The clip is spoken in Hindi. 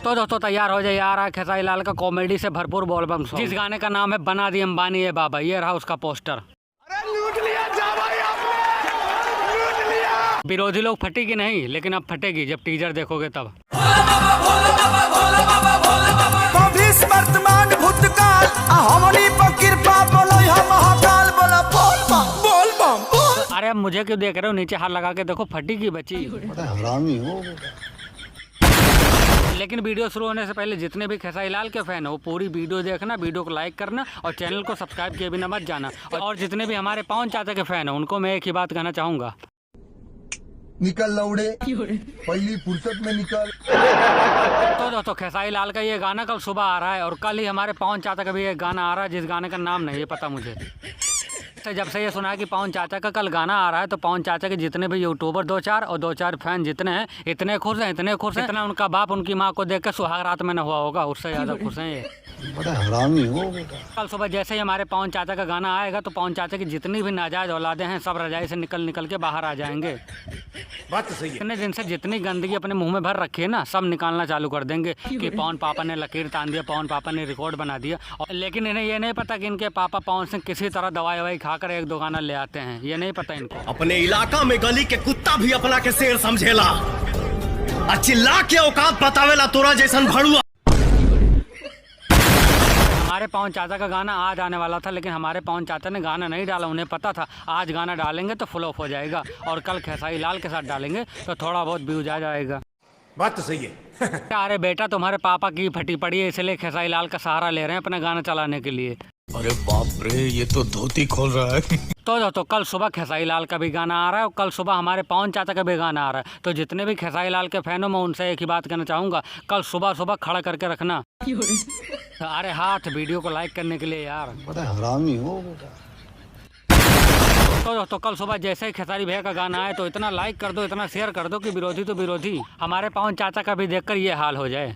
तो दोस्तों तैयार हो जाइए, आ रहा है खेसारी लाल का कॉमेडी से भरपूर बोलबम सॉन्ग, जिस गाने का नाम है बना दी अंबानी है बाबा। ये रहा उसका पोस्टर। लूट लिया जा भाई आपने, लूट लिया। विरोधी लोग फटेगी नहीं, लेकिन अब फटेगी जब टीजर देखोगे तब। वर्तमान भूतकाल हमनी पर कृपा बोलो महाकाल बोला बोल बम। अरे अब मुझे क्यों देख रहे हो, नीचे हाथ लगा के देखो, फटेगी बची। हरामी हो। लेकिन वीडियो शुरू होने से पहले जितने भी खेसारी लाल के फैन हो वो पूरी वीडियो देखना, वीडियो को लाइक करना और चैनल को सब्सक्राइब किए बिना मत जाना। और जितने भी हमारे पवन चाचा के फैन हो उनको मैं एक ही बात कहना चाहूँगा, निकल लौड़े, पहली फुर्सत में निकल। तो दोस्तों खेसारी लाल का ये गाना कल सुबह आ रहा है और कल ही हमारे पवन चाचा का भी एक गाना आ रहा है, जिस गाने का नाम नहीं है पता मुझे। जब से ये सुना है कि पवन चाचा का कल गाना आ रहा है तो पवन चाचा के जितने भी यूट्यूबर दो चार फैन जितने हैं इतने खुश हैं, इतना उनका बाप उनकी माँ को देख कर सुहाग रात में न हुआ होगा, उससे ज़्यादा खुश हैं ये। बड़ा हरामी हो। कल सुबह जैसे ही हमारे पवन चाचा का गाना आएगा तो पवन चाचा की जितनी भी नाजायज औलादे हैं सब रजाई से निकल के बाहर आ जाएंगे। बात तो सही है। इतने दिन से जितनी गंदगी अपने मुंह में भर रखी है ना, सब निकालना चालू कर देंगे कि पवन पापा ने लकीर तान दिया, पवन पापा ने रिकॉर्ड बना दिया। लेकिन इन्हें ये नहीं पता कि इनके पापा पवन सिंह किसी तरह दवाई खाकर एक दो गाना ले आते हैं, ये नहीं पता इनको। अपने इलाका में गली के कुत्ता भी अपना के शेर समझेला, चिल्ला के औकात बतावेला तोरा जैसन भड़ुआ। हमारे पवन चाचा का गाना आज आने वाला था, लेकिन हमारे पवन चाचा ने गाना नहीं डाला। उन्हें पता था आज गाना डालेंगे तो फ्लॉप हो जाएगा और कल खेसारी लाल के साथ डालेंगे तो थोड़ा बहुत व्यूज आ जाएगा। बात तो सही है। अरे बेटा तुम्हारे पापा की फटी पड़ी है, इसलिए खेसारी लाल का सहारा ले रहे हैं अपना गाना चलाने के लिए। अरे बाप रे, ये तो धोती खोल रहा है। तो दोस्तों कल सुबह खेसारी लाल का भी गाना आ रहा है और कल सुबह हमारे पवन चाचा का भी गाना आ रहा है। तो जितने भी खेसारी लाल के फैन हो मैं उनसे एक ही बात कहना चाहूँगा, कल सुबह खड़ा करके रखना। अरे हाथ वीडियो को लाइक करने के लिए यार। बड़ा हरामी हो। तो दोस्तों कल सुबह जैसे ही खेसारी भैया का गाना आए तो इतना लाइक कर दो, इतना शेयर कर दो कि विरोधी तो विरोधी, हमारे पवन चाचा का भी देखकर ये हाल हो जाए।